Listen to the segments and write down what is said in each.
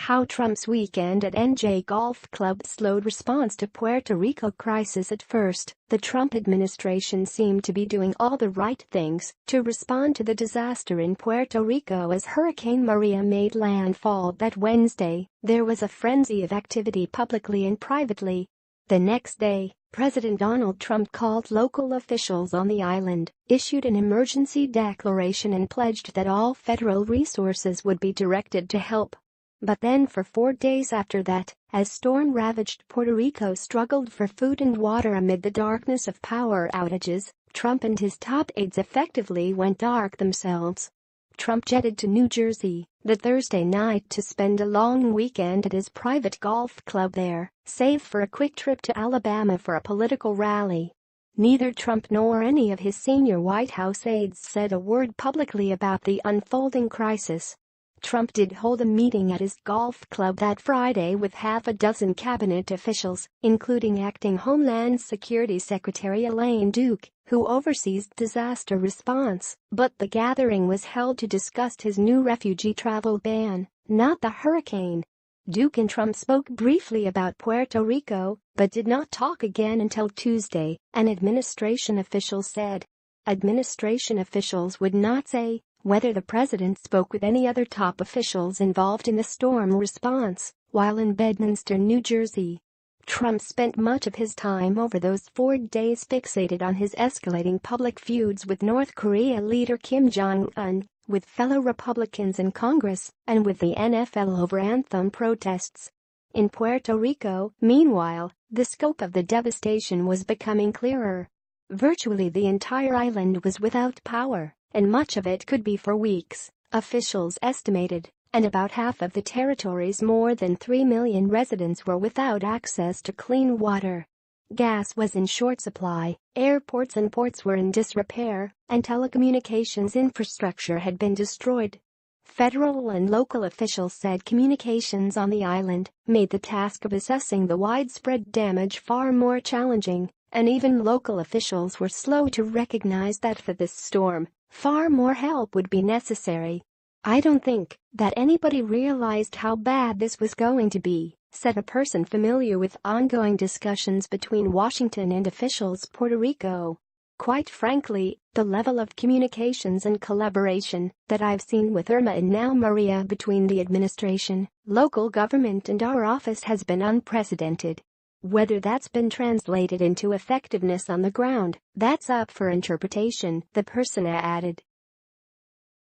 How Trump's weekend at NJ Golf Club slowed response to Puerto Rico crisis. At first, the Trump administration seemed to be doing all the right things to respond to the disaster in Puerto Rico as Hurricane Maria made landfall that Wednesday. There was a frenzy of activity publicly and privately. The next day, President Donald Trump called local officials on the island, issued an emergency declaration and pledged that all federal resources would be directed to help. But then for 4 days after that, as storm-ravaged Puerto Rico struggled for food and water amid the darkness of power outages, Trump and his top aides effectively went dark themselves. Trump jetted to New Jersey the Thursday night to spend a long weekend at his private golf club there, save for a quick trip to Alabama for a political rally. Neither Trump nor any of his senior White House aides said a word publicly about the unfolding crisis. Trump did hold a meeting at his golf club that Friday with half a dozen cabinet officials, including acting Homeland Security Secretary Elaine Duke, who oversees disaster response, but the gathering was held to discuss his new refugee travel ban, not the hurricane. Duke and Trump spoke briefly about Puerto Rico, but did not talk again until Tuesday, an administration official said. Administration officials would not say whether the president spoke with any other top officials involved in the storm response while in Bedminster, New Jersey. Trump spent much of his time over those 4 days fixated on his escalating public feuds with North Korea leader Kim Jong-un, with fellow Republicans in Congress, and with the NFL over anthem protests. In Puerto Rico, meanwhile, the scope of the devastation was becoming clearer. Virtually the entire island was without power, and much of it could be for weeks, officials estimated, and about half of the territory's more than 3 million residents were without access to clean water. Gas was in short supply, airports and ports were in disrepair, and telecommunications infrastructure had been destroyed. Federal and local officials said communications on the island made the task of assessing the widespread damage far more challenging, and even local officials were slow to recognize that for this storm, far more help would be necessary. "I don't think that anybody realized how bad this was going to be," said a person familiar with ongoing discussions between Washington and officials Puerto Rico. "Quite frankly, the level of communications and collaboration that I've seen with Irma and now Maria between the administration, local government and our office has been unprecedented. Whether that's been translated into effectiveness on the ground, that's up for interpretation," the person added.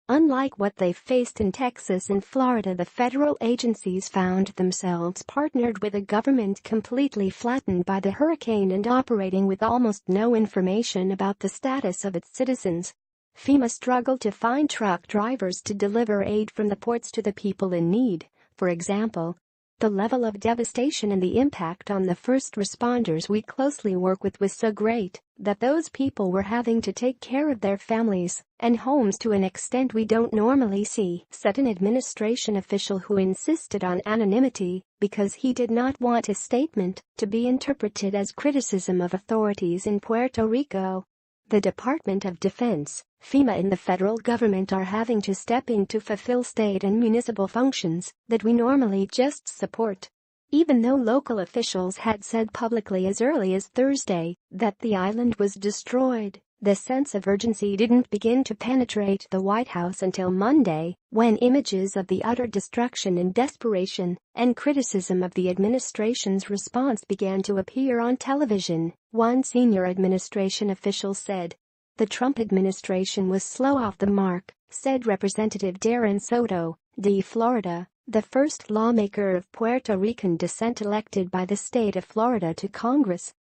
Unlike what they faced in Texas and Florida, the federal agencies found themselves partnered with a government completely flattened by the hurricane and operating with almost no information about the status of its citizens. FEMA struggled to find truck drivers to deliver aid from the ports to the people in need, for example. The level of devastation and the impact on the first responders we closely work with was so great that those people were having to take care of their families and homes to an extent we don't normally see, said an administration official who insisted on anonymity because he did not want his statement to be interpreted as criticism of authorities in Puerto Rico. The Department of Defense, FEMA and the federal government are having to step in to fulfill state and municipal functions that we normally just support. Even though local officials had said publicly as early as Thursday that the island was destroyed, the sense of urgency didn't begin to penetrate the White House until Monday, when images of the utter destruction and desperation and criticism of the administration's response began to appear on television, one senior administration official said. The Trump administration was slow off the mark, said Representative Darren Soto, D. Florida, the first lawmaker of Puerto Rican descent elected by the state of Florida to Congress.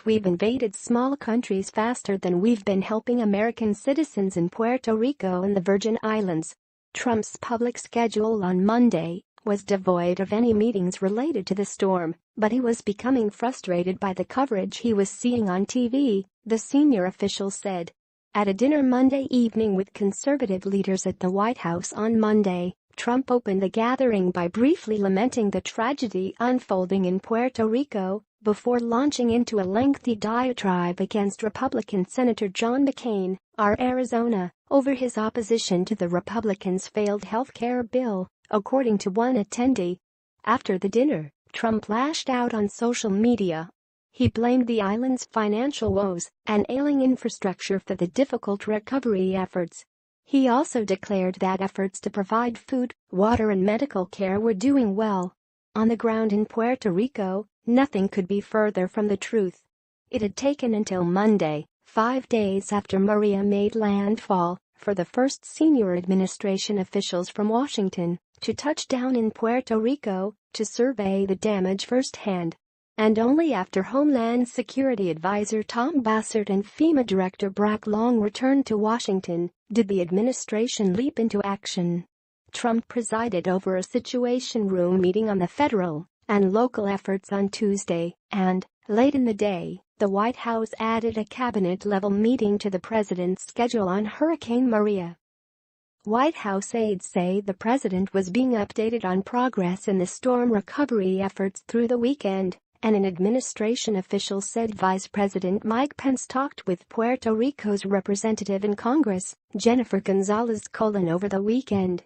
We've invaded small countries faster than we've been helping American citizens in Puerto Rico and the Virgin Islands. Trump's public schedule on Monday was devoid of any meetings related to the storm, but he was becoming frustrated by the coverage he was seeing on TV, the senior official said. At a dinner Monday evening with conservative leaders at the White House on Monday, Trump opened the gathering by briefly lamenting the tragedy unfolding in Puerto Rico, before launching into a lengthy diatribe against Republican Senator John McCain, R. Arizona, over his opposition to the Republicans' failed health care bill, according to one attendee. After the dinner, Trump lashed out on social media. He blamed the island's financial woes and ailing infrastructure for the difficult recovery efforts. He also declared that efforts to provide food, water and medical care were doing well. On the ground in Puerto Rico, nothing could be further from the truth. It had taken until Monday, 5 days after Maria made landfall, for the first senior administration officials from Washington to touch down in Puerto Rico to survey the damage firsthand. And only after Homeland Security Advisor Tom Bassert and FEMA Director Brock Long returned to Washington did the administration leap into action. Trump presided over a Situation Room meeting on the federal and local efforts on Tuesday, and, late in the day, the White House added a cabinet-level meeting to the president's schedule on Hurricane Maria. White House aides say the president was being updated on progress in the storm recovery efforts through the weekend, and an administration official said Vice President Mike Pence talked with Puerto Rico's representative in Congress, Jennifer Gonzalez-Colón, over the weekend.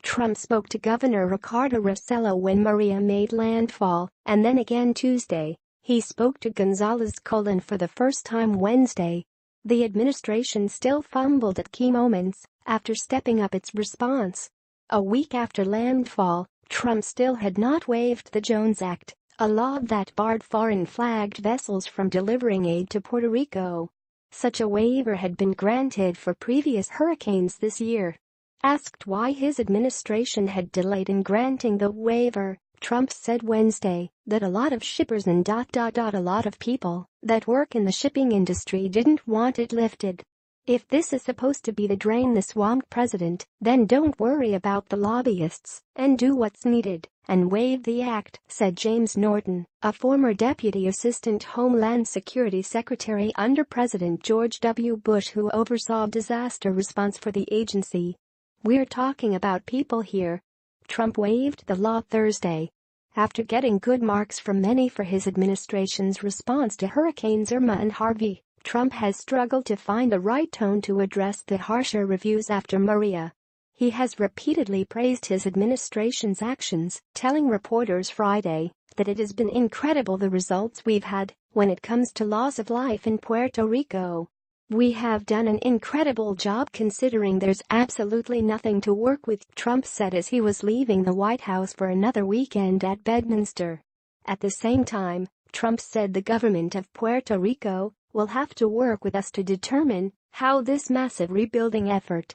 Trump spoke to Governor Ricardo Rossello when Maria made landfall, and then again Tuesday. He spoke to Gonzalez-Colón for the first time Wednesday. The administration still fumbled at key moments after stepping up its response. A week after landfall, Trump still had not waived the Jones Act, a law that barred foreign-flagged vessels from delivering aid to Puerto Rico. Such a waiver had been granted for previous hurricanes this year. Asked why his administration had delayed in granting the waiver, Trump said Wednesday that a lot of shippers and a lot of people that work in the shipping industry didn't want it lifted. If this is supposed to be the drain the swamp president, then don't worry about the lobbyists and do what's needed and waive the act, said James Norton, a former Deputy Assistant Homeland Security Secretary under President George W. Bush who oversaw disaster response for the agency. We're talking about people here. Trump waived the law Thursday after getting good marks from many for his administration's response to Hurricanes Irma and Harvey. Trump has struggled to find the right tone to address the harsher reviews after Maria. He has repeatedly praised his administration's actions, telling reporters Friday that it has been incredible the results we've had when it comes to loss of life in Puerto Rico. We have done an incredible job considering there's absolutely nothing to work with, Trump said as he was leaving the White House for another weekend at Bedminster. At the same time, Trump said the government of Puerto Rico will have to work with us to determine how this massive rebuilding effort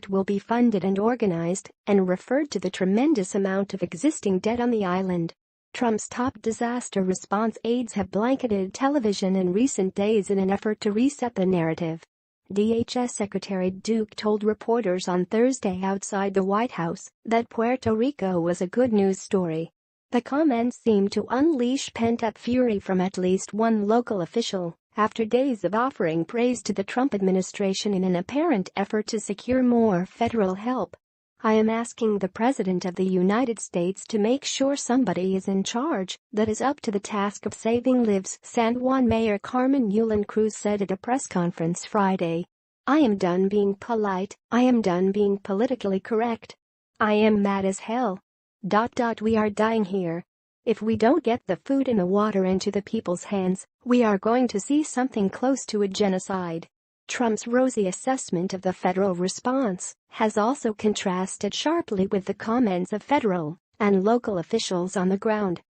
will be funded and organized, and referred to the tremendous amount of existing debt on the island. Trump's top disaster response aides have blanketed television in recent days in an effort to reset the narrative. DHS Secretary Duke told reporters on Thursday outside the White House that Puerto Rico was a good news story. The comments seemed to unleash pent-up fury from at least one local official after days of offering praise to the Trump administration in an apparent effort to secure more federal help. I am asking the President of the United States to make sure somebody is in charge that is up to the task of saving lives, San Juan Mayor Carmen Yulín Cruz said at a press conference Friday. I am done being polite, I am done being politically correct. I am mad as hell. We are dying here. If we don't get the food and the water into the people's hands, we are going to see something close to a genocide. Trump's rosy assessment of the federal response has also contrasted sharply with the comments of federal and local officials on the ground.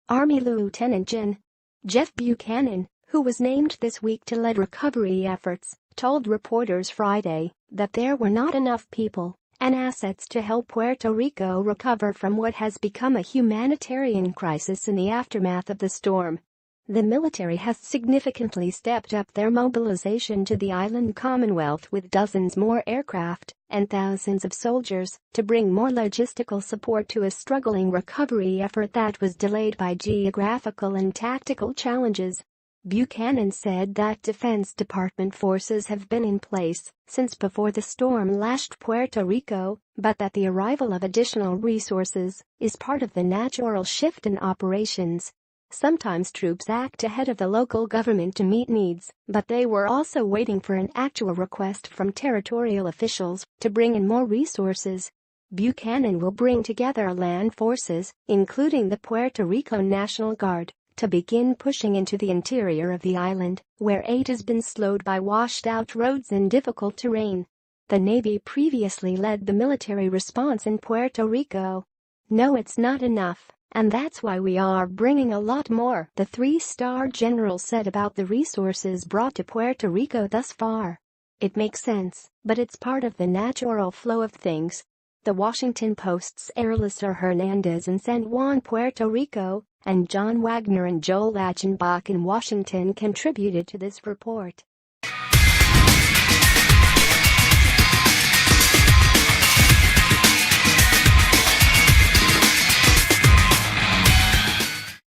Army Lieutenant Gen. Jeff Buchanan, who was named this week to lead recovery efforts, told reporters Friday that there were not enough people and assets to help Puerto Rico recover from what has become a humanitarian crisis in the aftermath of the storm. The military has significantly stepped up their mobilization to the island Commonwealth with dozens more aircraft and thousands of soldiers to bring more logistical support to a struggling recovery effort that was delayed by geographical and tactical challenges. Buchanan said that Defense Department forces have been in place since before the storm lashed Puerto Rico, but that the arrival of additional resources is part of the natural shift in operations. Sometimes troops act ahead of the local government to meet needs, but they were also waiting for an actual request from territorial officials to bring in more resources. Buchanan will bring together land forces, including the Puerto Rico National Guard, to begin pushing into the interior of the island, where aid has been slowed by washed-out roads and difficult terrain. The Navy previously led the military response in Puerto Rico. "No, it's not enough, and that's why we are bringing a lot more," the three-star general said about the resources brought to Puerto Rico thus far. "It makes sense, but it's part of the natural flow of things." The Washington Post's Elisa Hernandez in San Juan, Puerto Rico, and John Wagner and Joel Achenbach in Washington contributed to this report.